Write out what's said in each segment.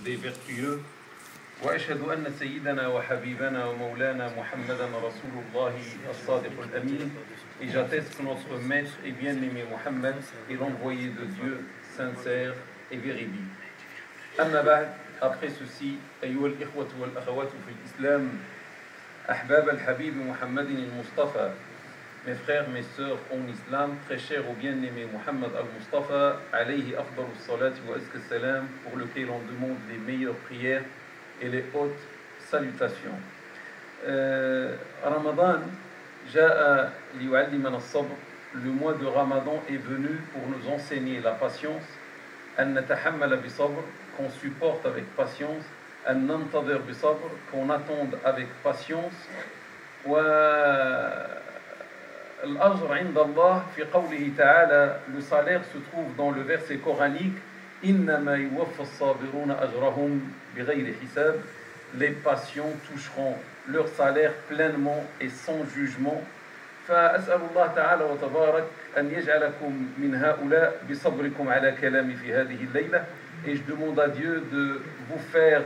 des vertueux. وأشهد أن سيدنا وحبيبنا ومولانا محمدا رسول الله الصادق الأمين. Et j'atteste que notre maître et bien-aimé Mohammed est l'envoyé de Dieu sincère et véridique. أما بعد, après ceci, أيها الإخوة والأخوات في الإسلام, أحباب الحبيب محمد المصطفى, mes frères, mes sœurs en islam, très chers au bien-aimé Muhammad al-Mustafa, alayhi afdal as-salati wa azka as-salam, pour lequel on demande les meilleures prières et les hautes salutations. Ramadan, ja'a liyu'allimana as-sabr. Le mois de Ramadan est venu pour nous enseigner la patience. An natahammala bi sabr, qu'on supporte avec patience. An nantadir bi sabr, qu'on attende avec patience. الأجر عند الله في قوله تعالى, le salaire se trouve dans le verset coranique إنما يوفى الصابرون أجرهم بغير حساب. Les patients toucheront leur salaire pleinement et sans jugement. فأسأل الله تعالى وتبارك أن يجعلكم من هؤلاء بصبركم على كلامي في هذه الليلة. Et je demande à Dieu de vous faire,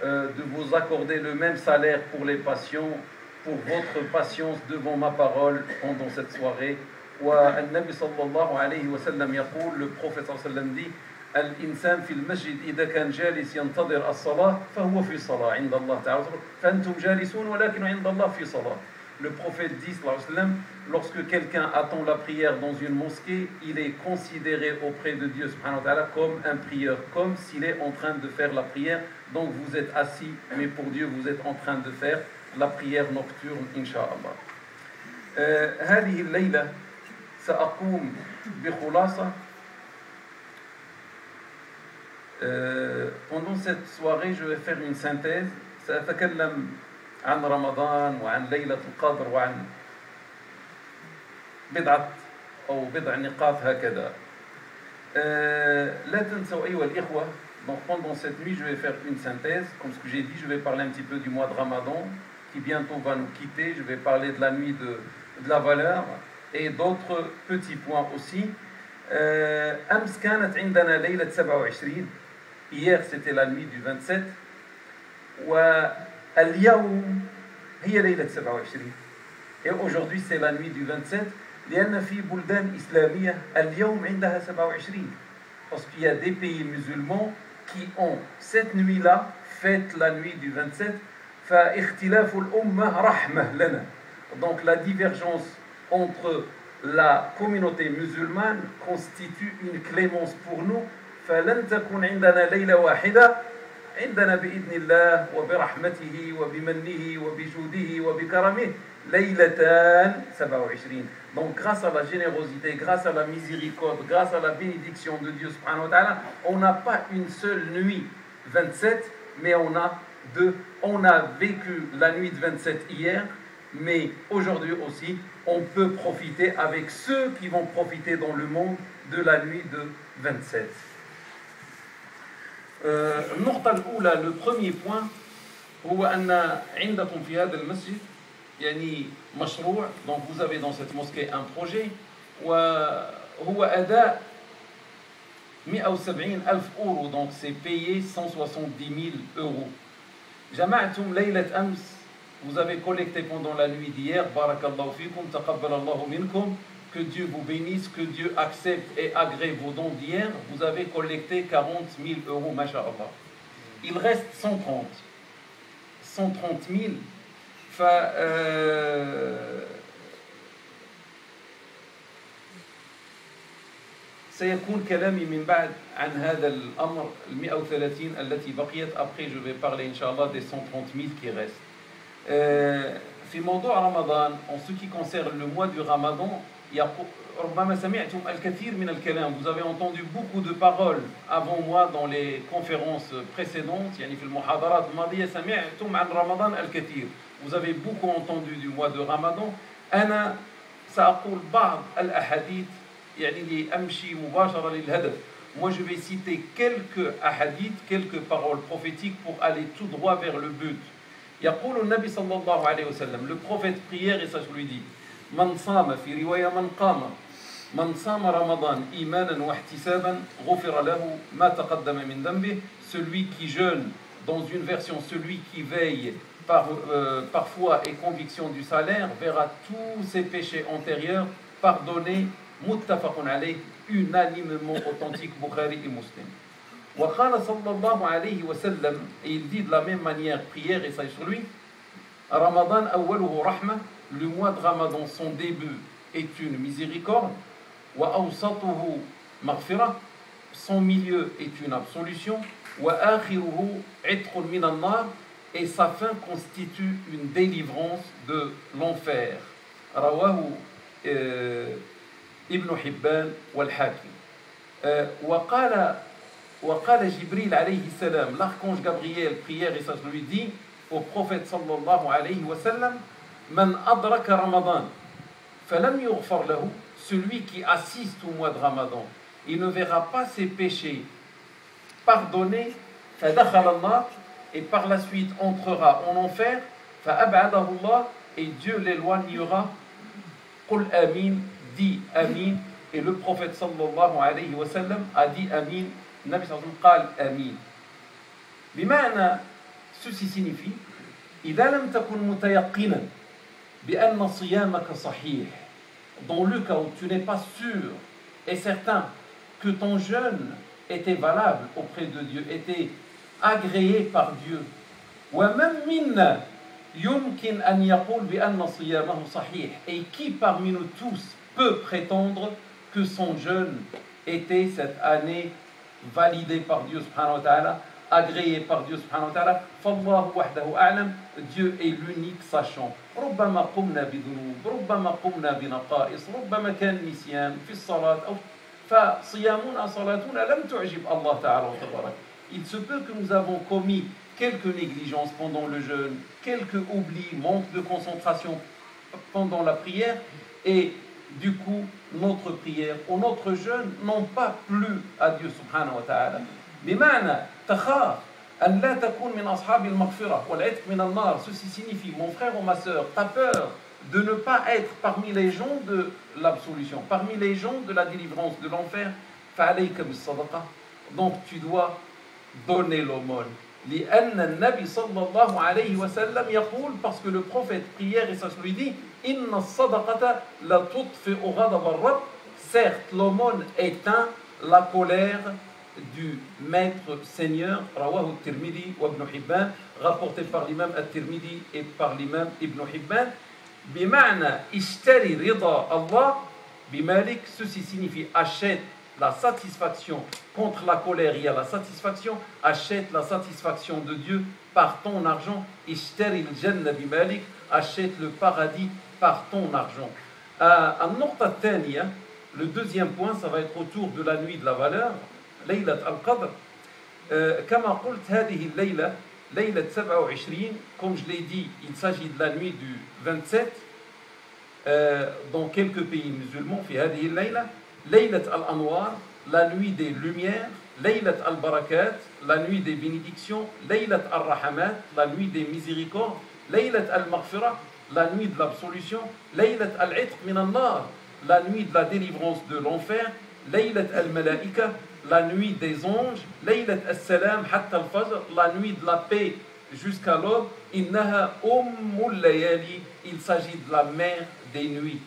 de vous accorder le même salaire pour les patients, pour votre patience devant ma parole pendant cette soirée. والنبي صلى الله عليه وسلم يقول, le prophète صلى الله عليه وسلم dit, الإنسان في المسجد إذا كان جالس ينتظر الصلاة فهو في صلاة عند الله تعالى, فأنتم جالسون ولكن عند الله في صلاة. Le prophète dit, صلى الله عليه وسلم, lorsque quelqu'un attend la prière dans une mosquée, il est considéré auprès de Dieu subhanahu wa ta'ala comme un prieur, comme s'il est en train de faire la prière. Donc vous êtes assis, mais pour Dieu vous êtes en train de faire la prière nocturne, Inch'Allah. هذه الليلة سأقوم بخلاصة. Pendant cette soirée, je vais faire une synthèse. سأتكلم عن رمضان وعن ليلة القدر وعن بضع نقاط هكذا. لا تنسوا أيها الإخوة. Donc pendant cette nuit, je vais faire une synthèse. Comme ce que j'ai dit, je vais parler un petit peu du mois de Ramadan, qui bientôt va nous quitter. Je vais parler de la nuit de la valeur et d'autres petits points aussi. أمس كانت عندنا ليلة 27. Hier, c'était la nuit du 27. واليوم هي ليلة 27. Et aujourd'hui, c'est la nuit du 27. لأن في بلدان إسلامية اليوم عندها 27. Parce qu'il y a des pays musulmans qui ont cette nuit-là, fête la nuit du 27. فاختلاف الأمة رحمة لنا. Donc la divergence entre la communauté musulmane constitue une clémence pour nous. فلن تكون عندنا ليلة واحدة. عندنا بإذن الله وبرحمته وبمنه وبجوده وبكرمه ليلتان 27. Donc grâce à la générosité, grâce à la miséricorde, grâce à la bénédiction de Dieu subhanahu wa ta'ala, on n'a pas une seule nuit 27, mais on a deux. On a vécu la nuit de 27 hier, mais aujourd'hui aussi, on peut profiter avec ceux qui vont profiter dans le monde de la nuit de 27. النقطة الأولى, le premier point, هو أن عندكم في هذا المسجد يعني مشروع. Donc vous avez dans cette mosquée un projet, وهو أداء 170,000 euros, donc c'est payé 170,000 euros. جمعتم ليلة أمس, vous avez collecté pendant la nuit d'hier, بارك الله فيكم, تقبل الله منكم, que Dieu vous bénisse, que Dieu accepte et agrée vos dons d'hier. Vous avez collecté 40,000 euros, masha'Allah. Il reste 130 000. سيكون كلامي من بعد عن هذا الأمر 130 التي بقيت. Après je vais parler Inch'Allah des 130 000 qui restent. في موضوع رمضان, en ce qui concerne le mois du Ramadan, ربما سمعتم الكثير من الكلام. Vous avez entendu beaucoup de paroles avant moi dans les conférences précédentes, يعني في المحاضرات الماضية سمعتم عن رمضان الكثير. Vous avez beaucoup entendu du mois de Ramadan. أنا سأقول بعض الأحاديث يعني لأمشي مباشرة للهدف. Moi je vais citer quelques ahadiths, quelques paroles prophétiques pour aller tout droit vers le but. يقول النبي صلى الله عليه وسلم, le prophète prière et ça je lui dis, من صام في رواية من قام, من صام رمضان إيمانا واحتسابا غفر له ما تقدم من ذنبه. Celui qui jeûne, dans une version, celui qui veille par foi et conviction du salaire, verra tous ses péchés antérieurs pardonnés, muttafaqun alayh, unanimement authentique, Bukhari et Muslim. وقال صلى الله عليه وسلم, et il dit de la même manière, prière et ça sur lui, Ramadan awwaluhu rahma, le mois de Ramadan, son début est une miséricorde, wa awsatuhu maghfira, son milieu est une absolution, wa akhiruhu itqun min an-nar, et sa fin constitue une délivrance de l'enfer. Rawahu Ibn Hibban wal Hakim. وقال جبريل عليه السلام, l'archange Gabriel, prière et ça lui dit au prophète sallallahu alayhi wa sallam, man adraka Ramadan falam yughfar lahu, celui qui assiste au mois de Ramadan, il ne verra pas ses péchés pardonnés, fadakhala an-nar, et par la suite entrera en enfer, fa'ab'adahu Allah, et Dieu l'éloignera. Qul amin, dit amin, et le prophète sallallahu alayhi wa sallam a dit amin. Nabi sallallahu alayhi wa sallam qal amin. Bima'na, ceci signifie, إذا لم تكن متيقنا بأن صيامك صحيح, dans le cas où tu n'es pas sûr et certain que ton jeûne était valable auprès de Dieu, était agréé par Dieu, ومن منا يمكن أن يقول بأن صيامه صحيح, et qui parmi nous tous peut prétendre que son jeûne était cette année validé par Dieu subhanahu wa ta'ala, agréé par Dieu subhanahu wa ta'ala, فالله وحده أعلم, Dieu est l'unique sachant. ربما قمنا بذنوب, ربما قمنا بنقائص, ربما كان نسيان في الصلاة, فصيامنا صلاتنا لم تعجب الله تعالى وتبارك. Il se peut que nous avons commis quelques négligences pendant le jeûne, quelques oublis, manque de concentration pendant la prière, et du coup, notre prière ou notre jeûne n'ont pas plu à Dieu subhanahu wa ta'ala. بمعنى تخاف أن لا تكون من أصحاب المغفرة والعتق من النار. Ceci signifie, mon frère ou ma sœur, t'as peur de ne pas être parmi les gens de l'absolution, parmi les gens de la délivrance de l'enfer. فعليك بالصدقة, donc tu dois donner l'aumône. لأن النبي صلى الله عليه وسلم يقول, parce que le prophète prière et ça lui dit, إن الصدقة لا تطفئ غضب الرب. Certes, l'aumône éteint la colère du maître seigneur. Rawahu at-Tirmidhi wa Ibn Hibban, rapporté par l'imam at-Tirmidhi et par l'imam Ibn Hibban. Bima'na ishtari rida Allah bimalik, ceci signifie achète la satisfaction. Contre la colère, il y a la satisfaction. Achète la satisfaction de Dieu par ton argent. Ishtari al-janna bimalik, achète le paradis par ton argent. An-nuqta ath-thaniya, le deuxième point, ça va être autour de la nuit de la valeur, ليلة القدر. كما قلت هذه الليلة ليلة 27, comme je l'ai dit, il s'agit de la nuit du 27 dans quelques pays musulmans. في هذه الليلة ليلة الأنوار, la nuit des lumières, ليلة البركات, la nuit des bénédictions, ليلة الرحمات, la nuit des miséricordes, ليلة المغفرة, la nuit de l'absolution, ليلة العتق من النار, la nuit de la délivrance de l'enfer, ليلة الملائكة, la nuit des anges, ليلة السلام حتى الفجر, la nuit de la paix jusqu'à l'aube, إنها أم الليالي, il s'agit de la mère des nuits.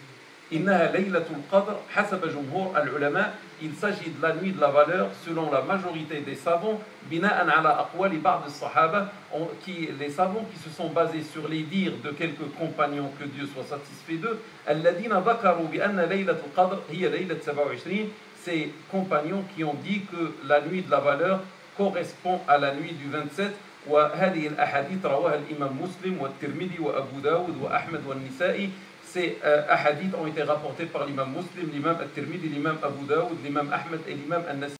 إنها ليلة القدر حسب جمهور العلماء, il s'agit de la nuit de la valeur selon la majorité des savants, بناء على أقوال بعض الصحابة, les savants qui se sont basés sur les dires de quelques compagnons, que Dieu soit satisfait d'eux, الذين ذكروا بأن ليلة القدر هي ليلة 27, ces compagnons qui ont dit que la nuit de la valeur correspond à la nuit du 27. وهذه الأحاديث رواها الإمام مسلم والترمذي وأبو داود وأحمد والنسائي. Ces ahadiths ont été rapportés par l'imam Muslim, l'imam At-Tirmidhi, l'imam Abu Daoud, l'imam Ahmed et l'imam An-Nasa'i.